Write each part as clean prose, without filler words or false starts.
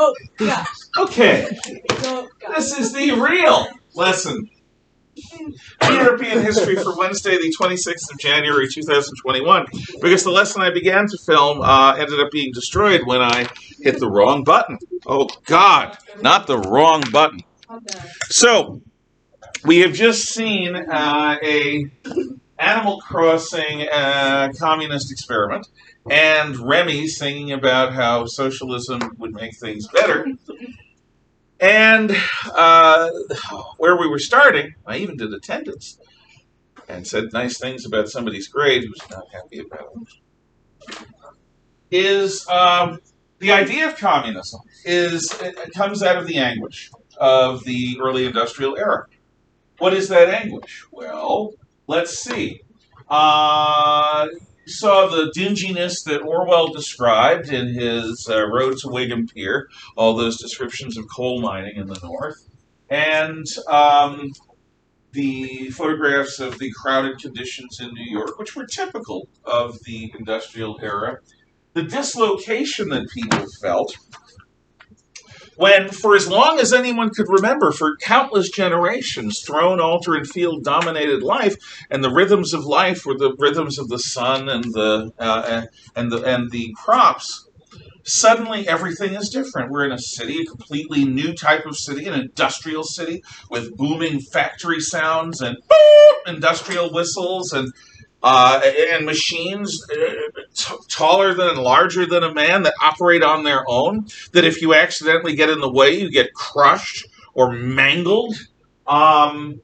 Oh, yeah. Okay, Oh, God. this is the real lesson. European history for Wednesday, the 26th of January, 2021. Because the lesson I began to film ended up being destroyed when I hit the wrong button. Oh, God, not the wrong button. So, we have just seen a Animal Crossing communist experiment, and Remy singing about how socialism would make things better. And where we were starting, I even did attendance and said nice things about somebody's grade who's not happy about it, is the idea of communism it comes out of the anguish of the early industrial era. What is that anguish? Well, let's see. You saw the dinginess that Orwell described in his Road to Wigan Pier, all those descriptions of coal mining in the north, and the photographs of the crowded conditions in New York, which were typical of the industrial era, the dislocation that people felt when, for as long as anyone could remember, for countless generations, throne, altar, and field dominated life, and the rhythms of life were the rhythms of the sun and the crops. Suddenly, everything is different. We're in a city, a completely new type of city, an industrial city with booming factory sounds and industrial whistles and machines taller than and larger than a man that operate on their own, that if you accidentally get in the way, you get crushed or mangled. And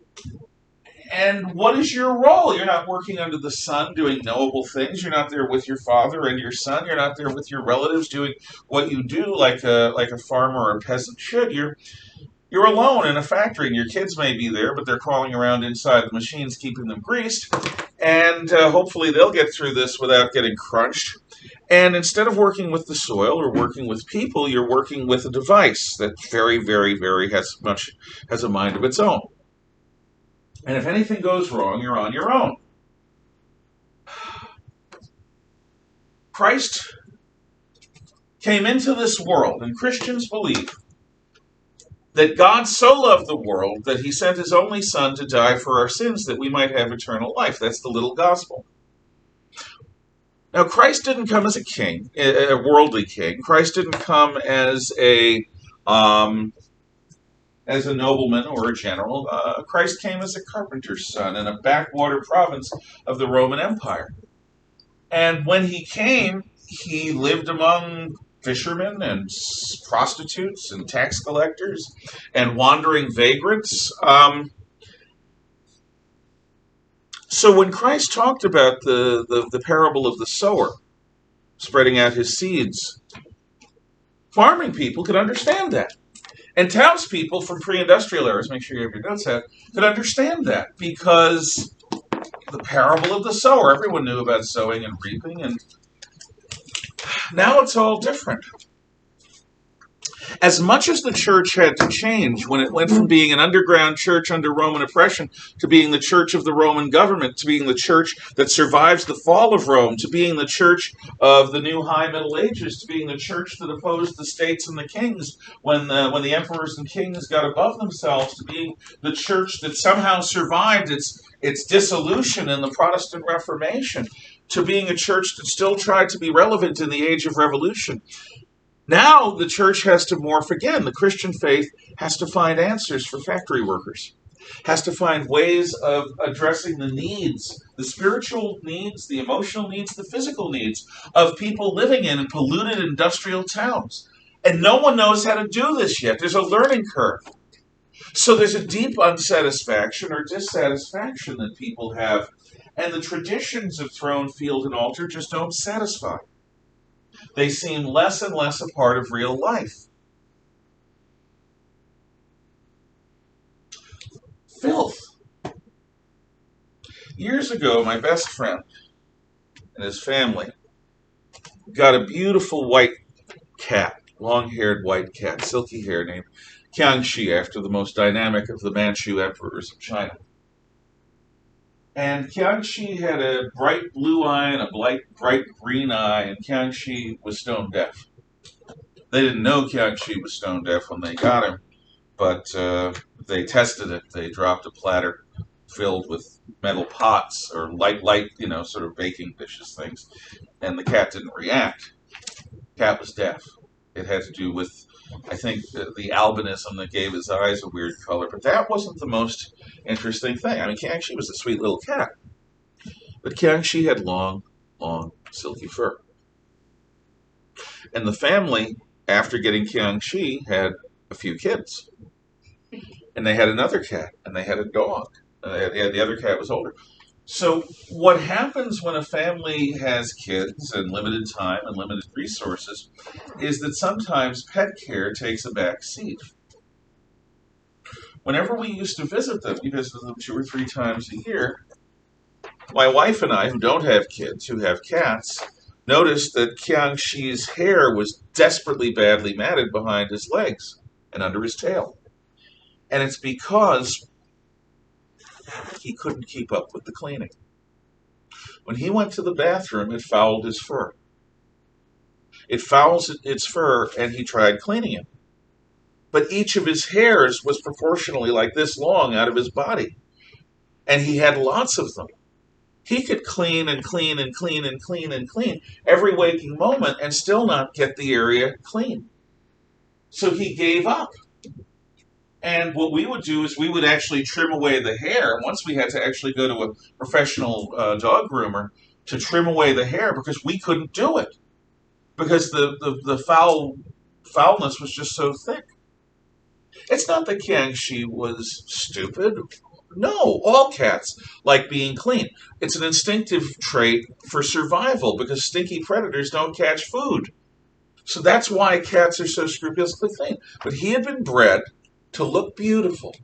what is your role? You're not working under the sun doing knowable things. You're not there with your father and your son. You're not there with your relatives doing what you do like a farmer or a peasant should. You're alone in a factory, and your kids may be there, but they're crawling around inside the machines, keeping them greased. And hopefully they'll get through this without getting crunched. And instead of working with the soil or working with people, you're working with a device that very, very, very has a mind of its own. And if anything goes wrong, you're on your own. Christ came into this world, and Christians believe that God so loved the world that he sent his only son to die for our sins that we might have eternal life. That's the little gospel. Now, Christ didn't come as a king, a worldly king. Christ didn't come as a nobleman or a general. Christ came as a carpenter's son in a backwater province of the Roman Empire. And when he came, he lived among fishermen and prostitutes and tax collectors and wandering vagrants. So when Christ talked about the parable of the sower spreading out his seeds, farming people could understand that. And townspeople from pre-industrial eras, make sure you have your notes out, could understand that because the parable of the sower, everyone knew about sowing and reaping, and now it's all different. As much as the church had to change when it went from being an underground church under Roman oppression to being the church of the Roman government, to being the church that survives the fall of Rome, to being the church of the new High Middle Ages, to being the church that opposed the states and the kings when the emperors and kings got above themselves, to being the church that somehow survived its dissolution in the Protestant Reformation, to being a church that still tried to be relevant in the age of revolution. Now the church has to morph again. The Christian faith has to find answers for factory workers, has to find ways of addressing the needs, the spiritual needs, the emotional needs, the physical needs of people living in polluted industrial towns. And no one knows how to do this yet. There's a learning curve. So there's a deep unsatisfaction or dissatisfaction that people have, and the traditions of throne, field, and altar just don't satisfy. They seem less and less a part of real life. Filth. Years ago, my best friend and his family got a beautiful white cat, long-haired white cat, silky hair, named Jiangxi, after the most dynamic of the Manchu emperors of China. And Jiangxi had a bright blue eye and a bright green eye, and Jiangxi was stone deaf. They didn't know Kyung-chi was stone deaf when they got him, but they tested it. They dropped a platter filled with metal pots or light, sort of baking dishes things, and the cat didn't react. Cat was deaf. It had to do with, I think, the albinism that gave his eyes a weird color. But that wasn't the most interesting thing. I mean, Kyung-chi was a sweet little cat. But Kyung-chi had long, silky fur. And the family, after getting Kyung-chi, had a few kids. And they had another cat, and they had a dog. The other cat was older. So what happens when a family has kids and limited time and limited resources is that sometimes pet care takes a back seat. Whenever we used to visit them, we visited them 2 or 3 times a year, my wife and I, who don't have kids, who have cats, noticed that Kyung-chi's hair was desperately badly matted behind his legs and under his tail. And it's because he couldn't keep up with the cleaning. When he went to the bathroom, it fouled his fur. It fouls its fur, and he tried cleaning it. But each of his hairs was proportionally like this long out of his body. And he had lots of them. He could clean and clean and clean and clean and clean every waking moment and still not get the area clean. So he gave up. And what we would do is we would actually trim away the hair. Once we had to actually go to a professional dog groomer to trim away the hair because we couldn't do it. Because the foulness was just so thick. It's not that Kyung-chi was stupid. No, all cats like being clean. It's an instinctive trait for survival because stinky predators don't catch food. So that's why cats are so scrupulously clean. But he had been bred to look beautiful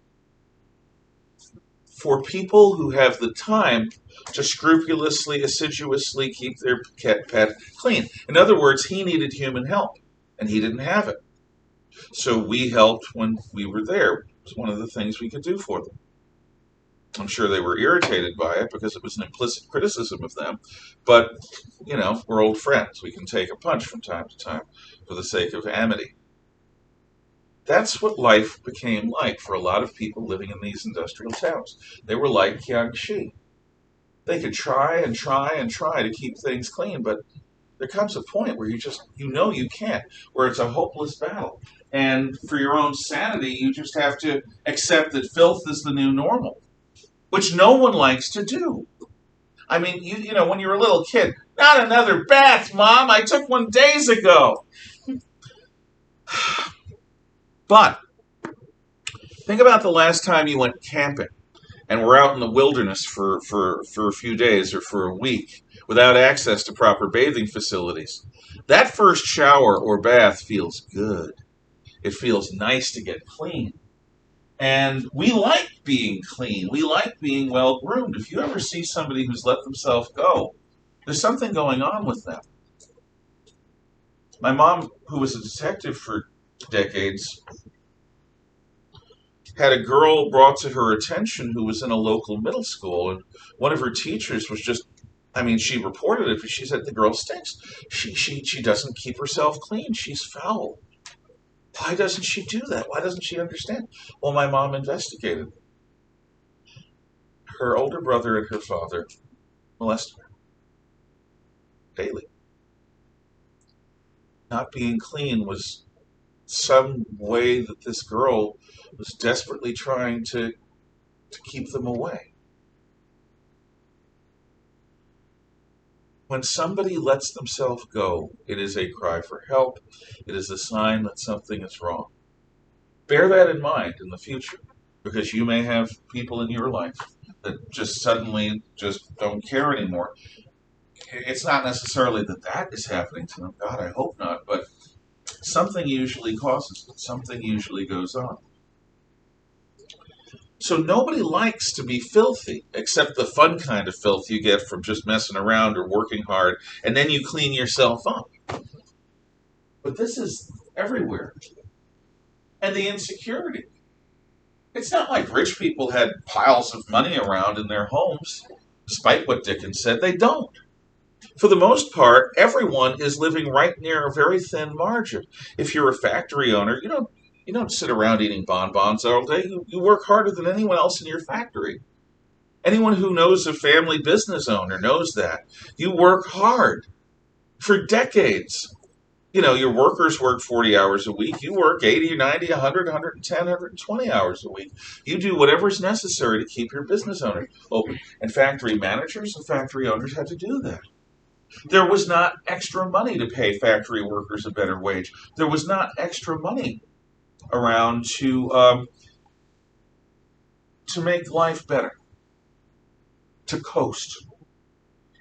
for people who have the time to scrupulously, assiduously keep their pet clean. In other words, he needed human help, and he didn't have it. So we helped when we were there. It was one of the things we could do for them. I'm sure they were irritated by it because it was an implicit criticism of them. But, we're old friends. We can take a punch from time to time for the sake of amity. That's what life became like for a lot of people living in these industrial towns. They were like Kyung-chi. They could try and try and try to keep things clean, but there comes a point where you can't, where it's a hopeless battle. And for your own sanity, you just have to accept that filth is the new normal, which no one likes to do. I mean, when you're a little kid, not another bath, Mom, I took one days ago. But think about the last time you went camping and were out in the wilderness for a few days or for a week without access to proper bathing facilities. That first shower or bath feels good. It feels nice to get clean. And we like being clean. We like being well-groomed. If you ever see somebody who's let themselves go, there's something going on with them. My mom, who was a detective for decades, had a girl brought to her attention who was in a local middle school, and one of her teachers was she reported it, but she said, the girl stinks. She doesn't keep herself clean. She's foul. Why doesn't she do that? Why doesn't she understand? Well, my mom investigated. Her older brother and her father molested her daily. Not being clean was some way that this girl was desperately trying to keep them away. When somebody lets themselves go, it is a cry for help. It is a sign that something is wrong. Bear that in mind in the future, because you may have people in your life that just suddenly just don't care anymore. It's not necessarily that is happening to them. God, I hope not. But something usually causes it. Something usually goes on. So nobody likes to be filthy, except the fun kind of filth you get from just messing around or working hard, and then you clean yourself up. But this is everywhere. And the insecurity. It's not like rich people had piles of money around in their homes, despite what Dickens said. They don't. For the most part, everyone is living right near a very thin margin. If you're a factory owner, you don't sit around eating bonbons all day. You work harder than anyone else in your factory. Anyone who knows a family business owner knows that. You work hard for decades. Your workers work 40 hours a week. You work 80, 90, 100, 110, 120 hours a week. You do whatever's necessary to keep your business owner open. And factory managers and factory owners had to do that. There was not extra money to pay factory workers a better wage. There was not extra money around to make life better, to coast.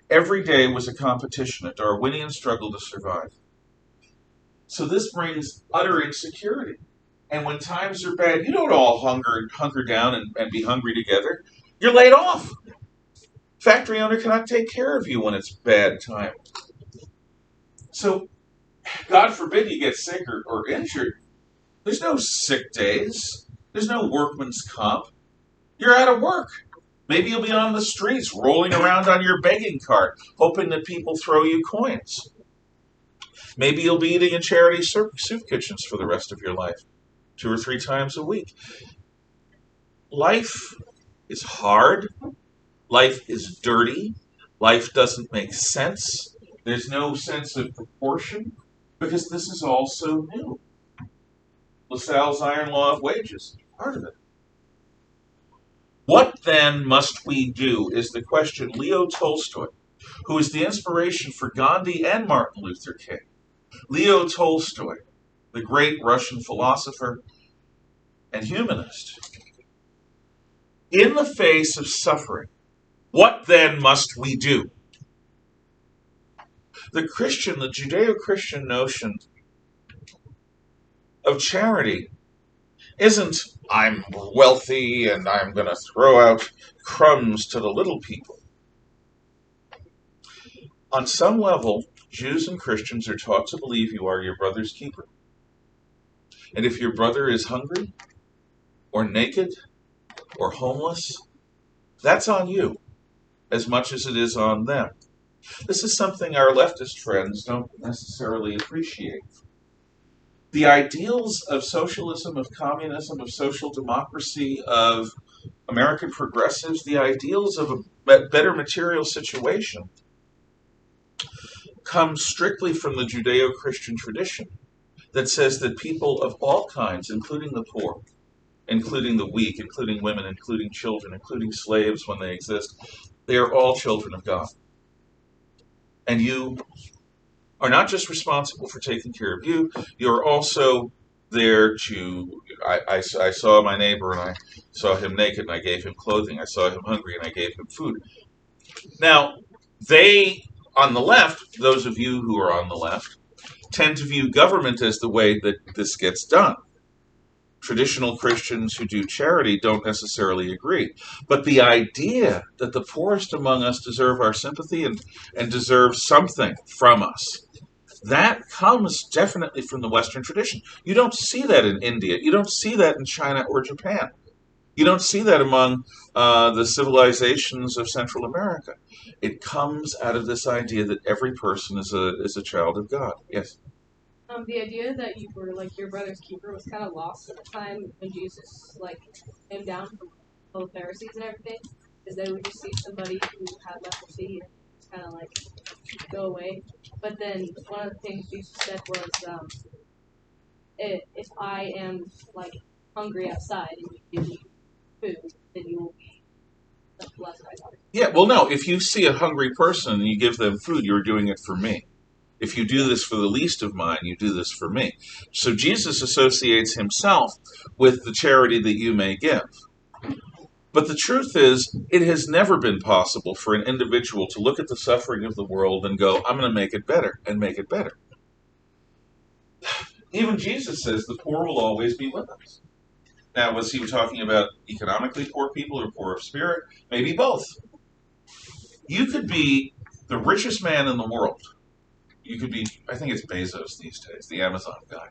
Every day was a competition, a Darwinian struggle to survive. So this brings utter insecurity. And when times are bad, you don't all hunker down and be hungry together. You're laid off. Factory owner cannot take care of you when it's bad time. So, God forbid you get sick or injured. There's no sick days. There's no workman's comp. You're out of work. Maybe you'll be on the streets rolling around on your begging cart, hoping that people throw you coins. Maybe you'll be eating in charity soup kitchens for the rest of your life, 2 or 3 times a week. Life is hard. Life is dirty. Life doesn't make sense. There's no sense of proportion because this is all so new. Lassalle's iron law of wages, part of it. What then must we do is the question Leo Tolstoy, who is the inspiration for Gandhi and Martin Luther King. Leo Tolstoy, the great Russian philosopher and humanist. In the face of suffering, what then must we do? The Judeo-Christian notion of charity isn't, I'm wealthy and I'm going to throw out crumbs to the little people. On some level, Jews and Christians are taught to believe you are your brother's keeper. And if your brother is hungry, or naked, or homeless, that's on you, as much as it is on them. This is something our leftist friends don't necessarily appreciate. The ideals of socialism, of communism, of social democracy, of American progressives, the ideals of a better material situation come strictly from the Judeo-Christian tradition that says that people of all kinds, including the poor, including the weak, including women, including children, including slaves when they exist, they are all children of God. And you are not just responsible for taking care of you, you're also there to, I saw my neighbor and I saw him naked and I gave him clothing. I saw him hungry and I gave him food. Now, they, on the left, those of you who are on the left, tend to view government as the way that this gets done. Traditional Christians who do charity don't necessarily agree. But the idea that the poorest among us deserve our sympathy and deserve something from us, that comes definitely from the Western tradition. You don't see that in India. You don't see that in China or Japan. You don't see that among the civilizations of Central America. It comes out of this idea that every person is a child of God. Yes? The idea that you were like your brother's keeper was kind of lost at the time when Jesus came down from all the Pharisees and everything, because they would just see somebody who had leprosy and just kind of go away. But then one of the things Jesus said was, if I am hungry outside and you give me food, then you will be blessed by God. Yeah, well, no, if you see a hungry person and you give them food, you're doing it for me. If you do this for the least of mine, you do this for me. So Jesus associates himself with the charity that you may give. But the truth is, it has never been possible for an individual to look at the suffering of the world and go, I'm going to make it better, and make it better. Even Jesus says the poor will always be with us. Now, was he talking about economically poor people or poor of spirit? Maybe both. You could be the richest man in the world. You could be, I think it's Bezos these days, the Amazon guy.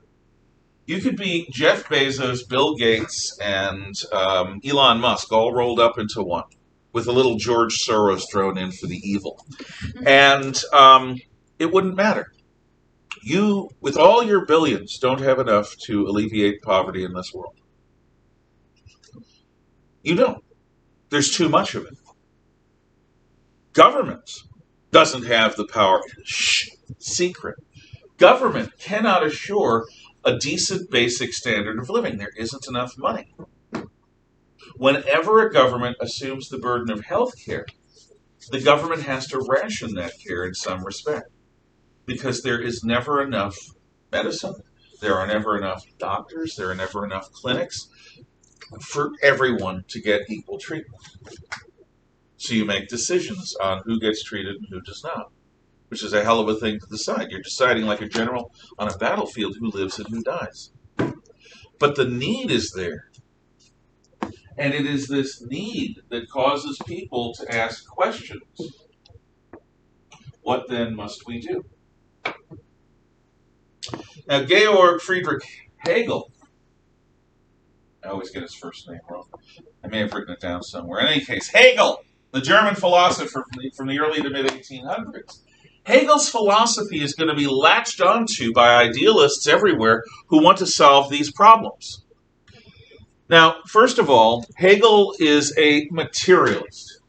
You could be Jeff Bezos, Bill Gates, and Elon Musk all rolled up into one. with a little George Soros thrown in for the evil. And it wouldn't matter. You, with all your billions, don't have enough to alleviate poverty in this world. You don't. There's too much of it. Government doesn't have the power. Shh, secret. Government cannot assure a decent basic standard of living. There isn't enough money. Whenever a government assumes the burden of health care, the government has to ration that care in some respect, because there is never enough medicine, there are never enough doctors, there are never enough clinics for everyone to get equal treatment. So you make decisions on who gets treated and who does not, which is a hell of a thing to decide. You're deciding like a general on a battlefield who lives and who dies. But the need is there. And it is this need that causes people to ask questions. What then must we do? Now, Georg Friedrich Hegel, I always get his first name wrong. I may have written it down somewhere. In any case, Hegel, the German philosopher from the early to mid-1800s. Hegel's philosophy is going to be latched onto by idealists everywhere who want to solve these problems. Now, first of all, Hegel is a materialist.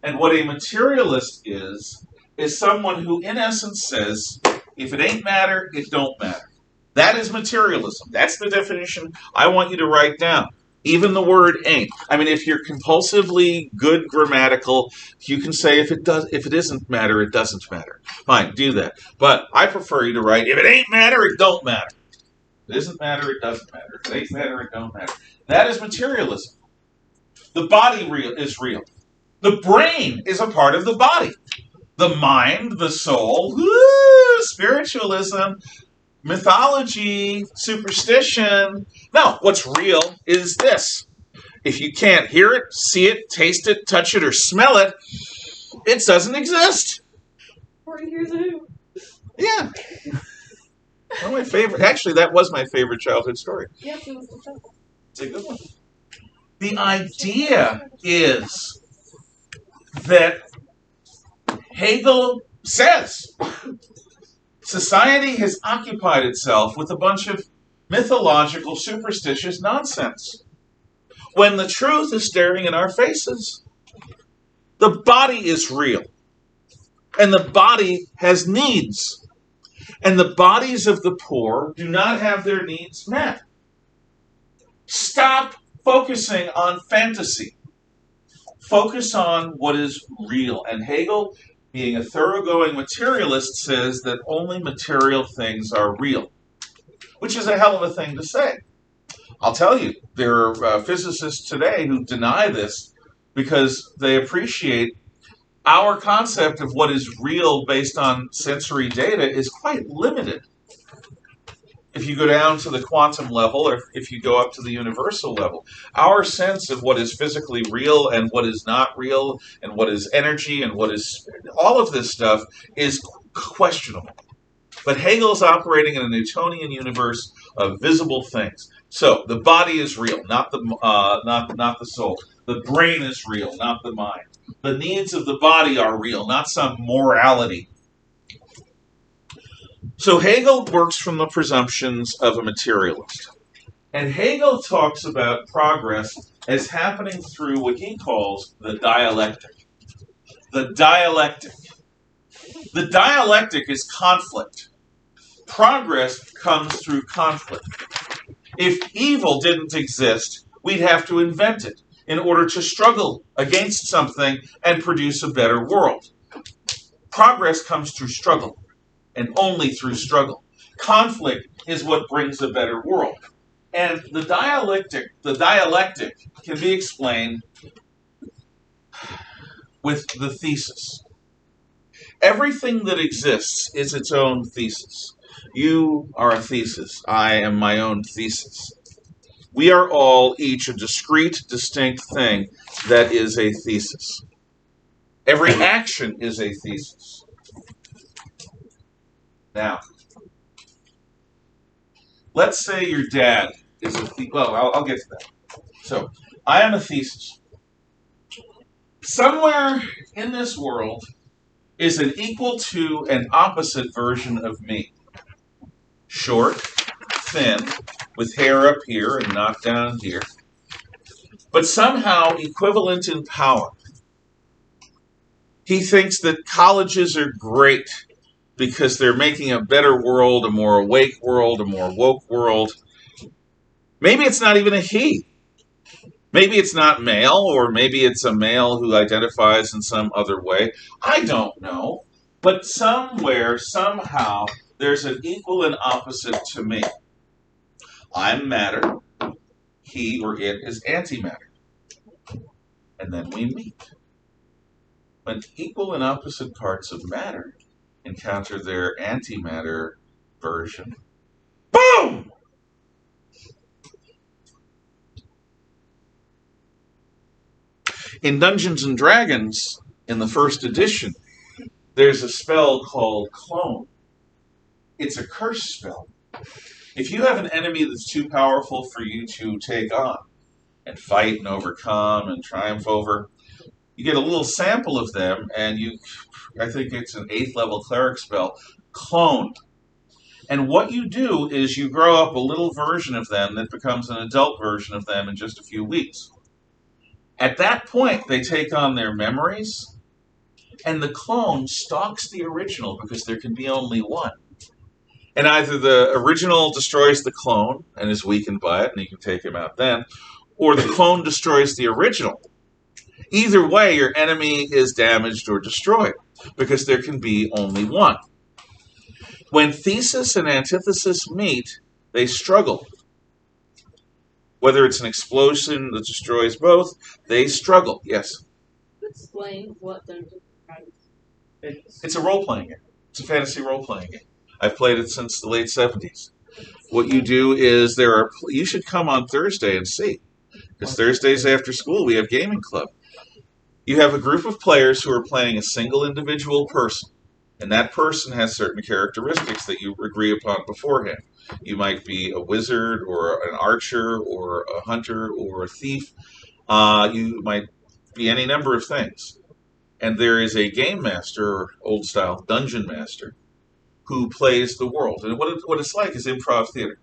And what a materialist is someone who, in essence, says, if it ain't matter, it don't matter. That is materialism. That's the definition I want you to write down. Even the word ain't. I mean, if you're compulsively good grammatical, you can say if it isn't matter, it doesn't matter. Fine, do that. But I prefer you to write, if it ain't matter, it don't matter. If it isn't matter, it doesn't matter. If it ain't matter, it don't matter. That is materialism. The body is real. The brain is a part of the body. The mind, the soul, spiritualism, mythology, superstition. No, what's real is this. If you can't hear it, see it, taste it, touch it, or smell it, it doesn't exist. 40 years ago. Yeah. One of my favorite, actually, that was my favorite childhood story. Yes, it was the show. It's a good one. The idea is that Hegel says society has occupied itself with a bunch of mythological, superstitious nonsense, when the truth is staring in our faces. The body is real, and the body has needs, and the bodies of the poor do not have their needs met. Stop focusing on fantasy. Focus on what is real. And Hegel, being a thoroughgoing materialist, says that only material things are real, which is a hell of a thing to say. I'll tell you, there are physicists today who deny this because they appreciate our concept of what is real based on sensory data is quite limited. If you go down to the quantum level, or if you go up to the universal level, our sense of what is physically real and what is not real, and what is energy and what is all of this stuff is questionable. But Hegel's operating in a Newtonian universe of visible things. So the body is real, not the soul. The brain is real, not the mind. The needs of the body are real, not some morality. So Hegel works from the presumptions of a materialist. And Hegel talks about progress as happening through what he calls the dialectic. The dialectic. The dialectic is conflict. Progress comes through conflict. If evil didn't exist, we'd have to invent it in order to struggle against something and produce a better world. Progress comes through struggle, and only through struggle. Conflict is what brings a better world. And the dialectic can be explained with the thesis. Everything that exists is its own thesis. You are a thesis. I am my own thesis. We are all each a discrete, distinct thing that is a thesis. Every action is a thesis. Now, let's say your dad is a thesis. Well, I'll get to that. So, I am a thesis. Somewhere in this world is an equal to and opposite version of me. Short, thin, with hair up here and not down here, but somehow equivalent in power. He thinks that colleges are great because they're making a better world, a more awake world, a more woke world. Maybe it's not even a he. Maybe it's not male, or maybe it's a male who identifies in some other way. I don't know. But somewhere, somehow, there's an equal and opposite to me. I'm matter. He or it is antimatter. And then we meet. When equal and opposite parts of matter encounter their antimatter version, boom! In Dungeons and Dragons, in the first edition, there's a spell called Clone. It's a curse spell. If you have an enemy that's too powerful for you to take on and fight and overcome and triumph over, you get a little sample of them, and I think it's an 8th level cleric spell, Clone. And what you do is you grow up a little version of them that becomes an adult version of them in just a few weeks. At that point, they take on their memories, and the clone stalks the original because there can be only one. And either the original destroys the clone and is weakened by it, and you can take him out then, or the clone destroys the original. Either way, your enemy is damaged or destroyed because there can be only one. When Thesis and Antithesis meet, they struggle. Whether it's an explosion that destroys both, they struggle. Yes? Explain what Dungeons and Dragons is. It's a role-playing game. It's a fantasy role-playing game. I've played it since the late 70s. What you do is you should come on Thursday and see. Because Thursdays after school, we have gaming club. You have a group of players who are playing a single individual person. And that person has certain characteristics that you agree upon beforehand. You might be a wizard or an archer or a hunter or a thief. You might be any number of things. And there is a game master, or old-style dungeon master, who plays the world. And what it's like is improv theater.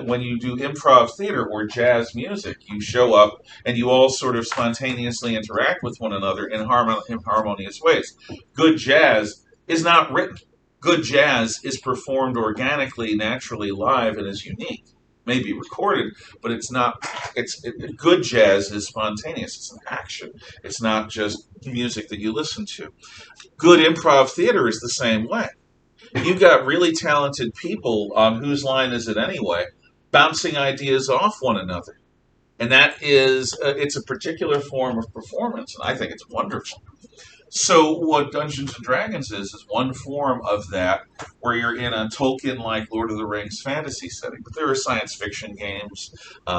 When you do improv theater or jazz music, you show up and you all sort of spontaneously interact with one another in harmonious ways. Good jazz is not written. Good jazz is performed organically, naturally, live, and is unique. May be recorded, but it's not. Good jazz is spontaneous. It's an action. It's not just music that you listen to. Good improv theater is the same way. You've got really talented people on Whose Line Is It Anyway, bouncing ideas off one another. And that is, it's a particular form of performance, and I think it's wonderful. So what Dungeons and Dragons is one form of that, where you're in a Tolkien-like Lord of the Rings fantasy setting. But there are science fiction games,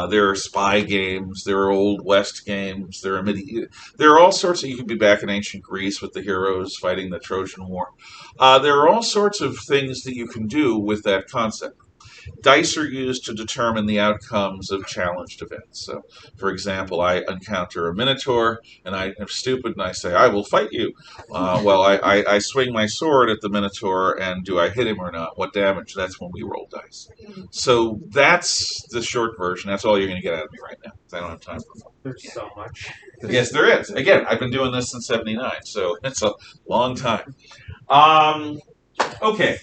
there are spy games, there are Old West games, there are all sorts of, you could be back in ancient Greece with the heroes fighting the Trojan War. There are all sorts of things that you can do with that concept. Dice are used to determine the outcomes of challenged events. So, for example, I encounter a Minotaur, and I am stupid, and I say, I will fight you. I swing my sword at the Minotaur, and do I hit him or not? What damage? That's when we roll dice. So that's the short version. That's all you're going to get out of me right now, because I don't have time for more. There's so much. Yes, there is. Again, I've been doing this since '79, so it's a long time. Okay.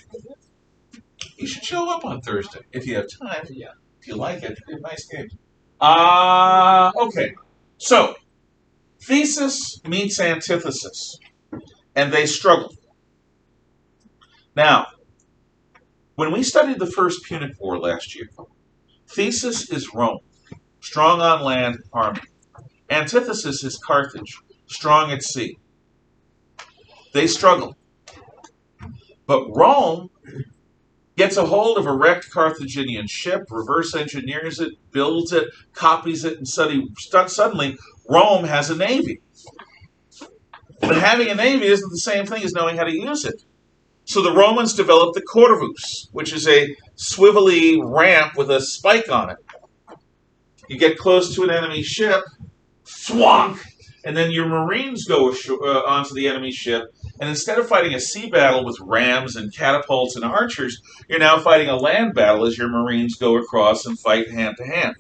You should show up on Thursday if you have time. Yeah. If you like it, they're nice games. Okay. So, Thesis meets Antithesis, and they struggle. Now, when we studied the First Punic War last year, Thesis is Rome, strong on land, army. Antithesis is Carthage, strong at sea. They struggle. But Rome gets a hold of a wrecked Carthaginian ship, reverse engineers it, builds it, copies it, and suddenly Rome has a navy. But having a navy isn't the same thing as knowing how to use it. So the Romans developed the corvus, which is a swivelly ramp with a spike on it. You get close to an enemy ship, thwonk, And then your Marines go onto the enemy ship, and instead of fighting a sea battle with rams and catapults and archers, you're now fighting a land battle as your Marines go across and fight hand to hand.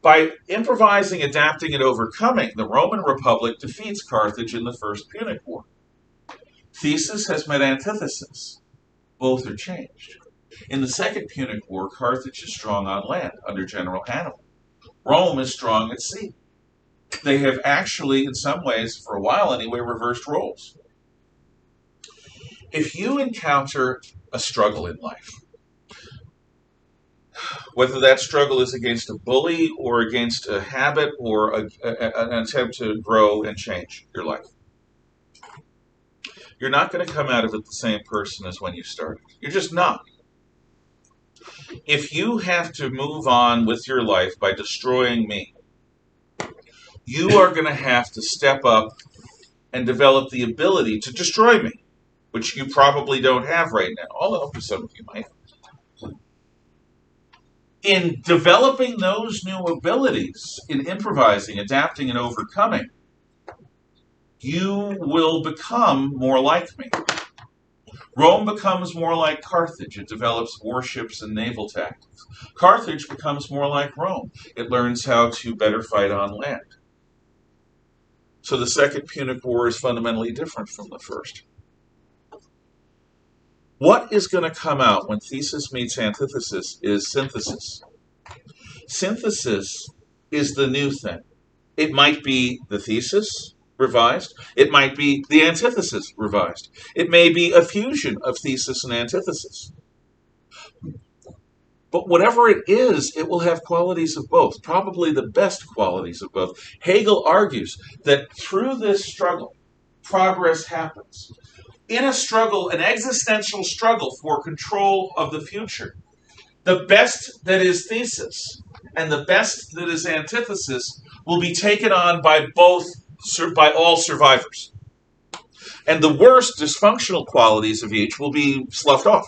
By improvising, adapting, and overcoming, the Roman Republic defeats Carthage in the First Punic War. Thesis has met antithesis. Both are changed. In the Second Punic War, Carthage is strong on land under General Hannibal. Rome is strong at sea. They have actually, in some ways, for a while anyway, reversed roles. If you encounter a struggle in life, whether that struggle is against a bully or against a habit or an attempt to grow and change your life, you're not going to come out of it the same person as when you started. You're just not. If you have to move on with your life by destroying me, you are going to have to step up and develop the ability to destroy me, which you probably don't have right now, although some of you might. In developing those new abilities, in improvising, adapting, and overcoming, you will become more like me. Rome becomes more like Carthage. It develops warships and naval tactics. Carthage becomes more like Rome. It learns how to better fight on land. So the Second Punic War is fundamentally different from the first. What is going to come out when thesis meets antithesis is synthesis. Synthesis is the new thing. It might be the thesis revised. It might be the antithesis revised. It may be a fusion of thesis and antithesis. But whatever it is, it will have qualities of both, probably the best qualities of both. Hegel argues that through this struggle, progress happens. In a struggle, an existential struggle for control of the future, the best that is thesis and the best that is antithesis will be taken on by all survivors. And the worst dysfunctional qualities of each will be sloughed off.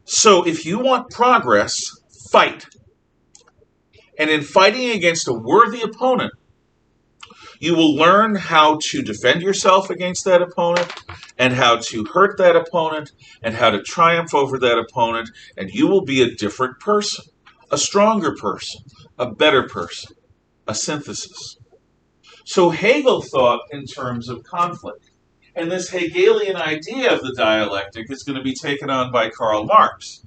So if you want progress, fight. And in fighting against a worthy opponent, you will learn how to defend yourself against that opponent and how to hurt that opponent and how to triumph over that opponent, and you will be a different person, a stronger person, a better person, a synthesis. So Hegel thought in terms of conflict, and this Hegelian idea of the dialectic is going to be taken on by Karl Marx.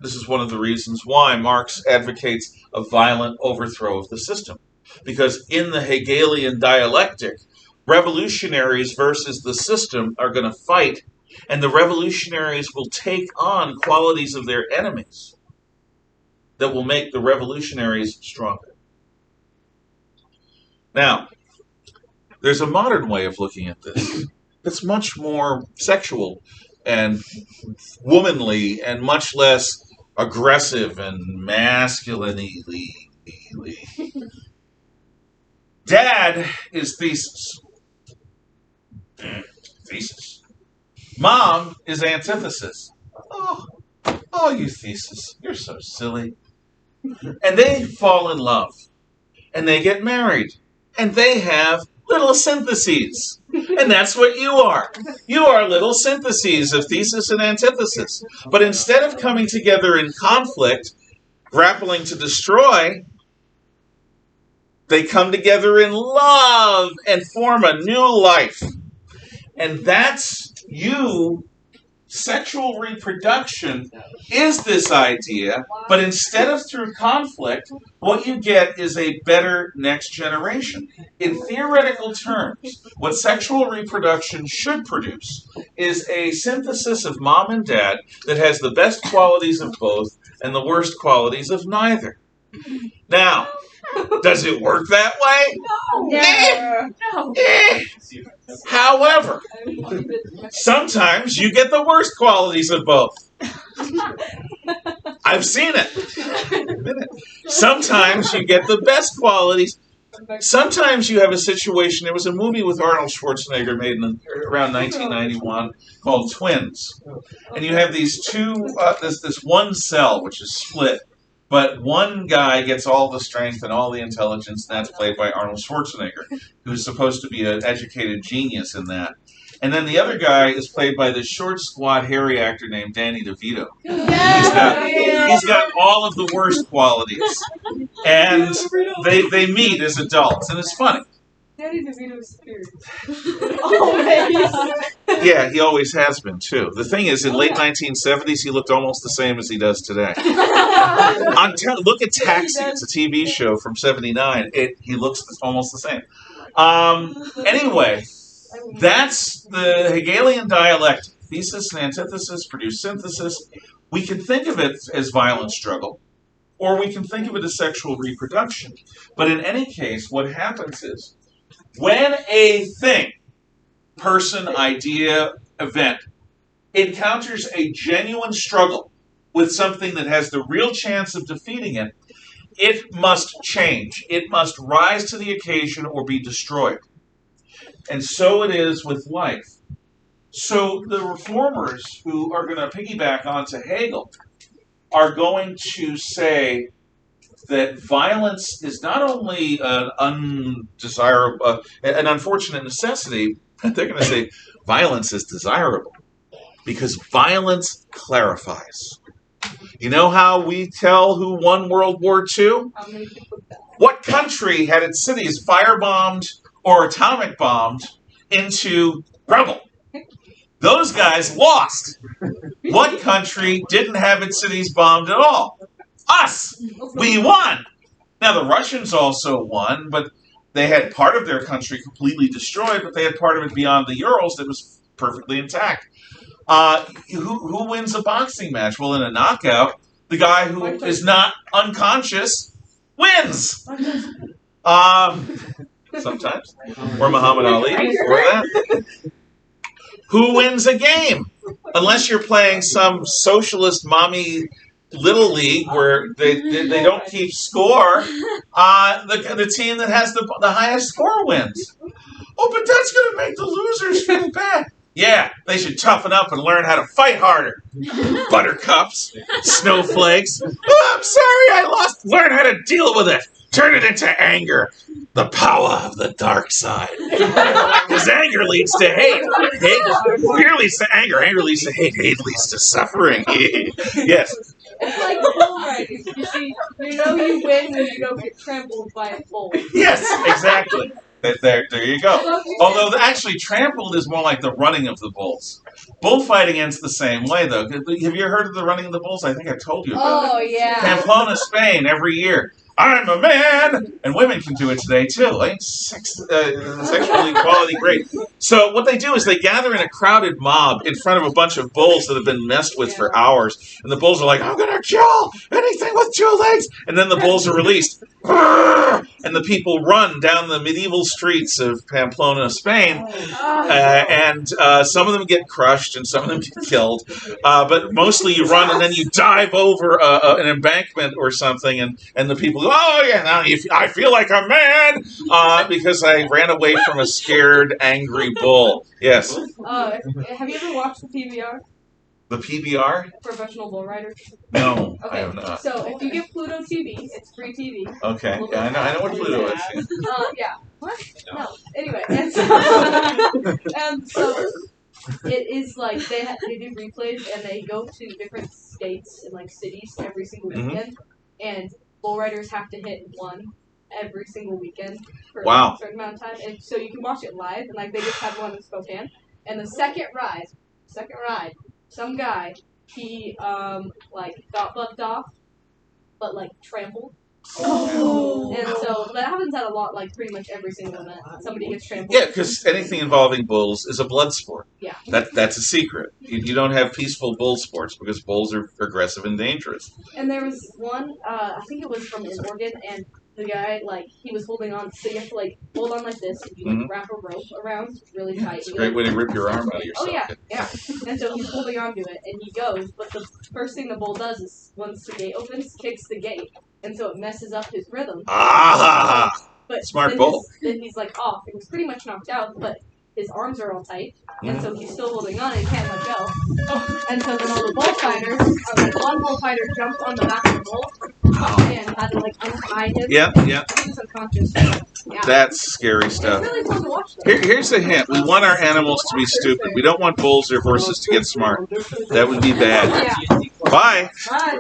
This is one of the reasons why Marx advocates a violent overthrow of the system. Because in the Hegelian dialectic, revolutionaries versus the system are going to fight, and the revolutionaries will take on qualities of their enemies that will make the revolutionaries stronger. Now, there's a modern way of looking at this. It's much more sexual and womanly and much less aggressive and masculine-y. Dad is thesis. Thesis. Mom is antithesis. Oh, you thesis. You're so silly. And they fall in love. And they get married. And they have little syntheses. And that's what you are. You are little syntheses of thesis and antithesis. But instead of coming together in conflict, grappling to destroy, they come together in love and form a new life. And that's you. Sexual reproduction is this idea, but instead of through conflict, what you get is a better next generation. In theoretical terms, what sexual reproduction should produce is a synthesis of mom and dad that has the best qualities of both and the worst qualities of neither. Now, does it work that way? No. However, sometimes you get the worst qualities of both. I've seen it. Sometimes you get the best qualities. Sometimes you have a situation. There was a movie with Arnold Schwarzenegger made around 1991 called Twins. And you have these two, this one cell which is split. But one guy gets all the strength and all the intelligence, and that's played by Arnold Schwarzenegger, who's supposed to be an educated genius in that. And then the other guy is played by this short, squat, hairy actor named Danny DeVito. He's got all of the worst qualities. And they meet as adults, and it's funny. Danny DeVito's superior. Yeah, he always has been, too. The thing is, in late 1970s, he looked almost the same as he does today. Look at Taxi. It's a TV show from 79. He looks almost the same. Anyway, that's the Hegelian dialectic. Thesis and antithesis produce synthesis. We can think of it as violent struggle, or we can think of it as sexual reproduction. But in any case, what happens is, when a thing, person, idea, event, encounters a genuine struggle with something that has the real chance of defeating it, it must change. It must rise to the occasion or be destroyed. And so it is with life. So the reformers who are going to piggyback onto Hegel are going to say that violence is not only an undesirable, an unfortunate necessity, they're going to say violence is desirable because violence clarifies. You know how we tell who won World War II? What country had its cities firebombed or atomic bombed into rubble? Those guys lost. What country didn't have its cities bombed at all? Us! We won! Now, the Russians also won, but they had part of their country completely destroyed, but they had part of it beyond the Urals that was perfectly intact. Who wins a boxing match? Well, in a knockout, the guy who is not unconscious wins! Sometimes. Or Muhammad Ali before that. Who wins a game? Unless you're playing some socialist mommy little league where they don't keep score, the team that has the highest score wins. Oh, but that's going to make the losers feel bad. Yeah, they should toughen up and learn how to fight harder. Buttercups, snowflakes. Oh, I'm sorry I lost. Learn how to deal with it. Turn it into anger. The power of the dark side. Because anger leads to hate. Fear leads to anger. Anger leads to hate. Hate leads to suffering. Yes. It's like bull riding. You see, you know you win when you don't get trampled by a bull. Yes, exactly. There you go. Although actually trampled is more like the running of the bulls. Bullfighting ends the same way, though. Have you ever heard of the running of the bulls? I think I told you about it. Oh, yeah. Pamplona, Spain, every year. I'm a man! And women can do it today, too. Sexual equality, great. So what they do is they gather in a crowded mob in front of a bunch of bulls that have been messed with for hours. And the bulls are like, I'm going to kill anything with two legs! And then the bulls are released. And the people run down the medieval streets of Pamplona, Spain. And some of them get crushed and some of them get killed. But mostly you run and then you dive over an embankment or something. And the people go, oh, yeah, now I feel like a man because I ran away from a scared, angry bull. Yes. Have you ever watched the PBR? The PBR? Professional Bull Rider? No, okay. I have not. So if you get Pluto TV, it's free TV. Okay, yeah, I know what Pluto is. Yeah. What? No. Anyway, and so it is like they do replays and they go to different states and like cities every single weekend, and bull riders have to hit one every single weekend for a certain amount of time, and so you can watch it live. And like they just had one in Spokane, and the second ride, some guy he like got bucked off, but like trampled. Oh. And so that happens at a lot, like pretty much every single event. Somebody gets trampled. Yeah, because anything involving bulls is a blood sport. Yeah. That's a secret. You don't have peaceful bull sports because bulls are aggressive and dangerous. And there was one, I think it was from Oregon, and the guy, like, he was holding on, so you have to, like, hold on like this, and you, like, wrap a rope around really tight. It's a great way to rip your arm out of yourself. Oh, yeah. And so he's holding on to it, and he goes, but the first thing the bull does is, once the gate opens, kicks the gate, and so it messes up his rhythm. But smart bull. Then he's, like, off. He was pretty much knocked out, but his arms are all tight, and so he's still holding on and can't let go. And so then all the bullfighters, one bullfighter jumped on the back of the bull, and had to like untie him. Yeah, yeah. He was unconscious. Yeah. That's scary It's stuff. really fun to watch though. Here's a hint. We want our animals to be stupid. We don't want bulls or horses to get smart. That would be bad. Yeah. Bye. Bye.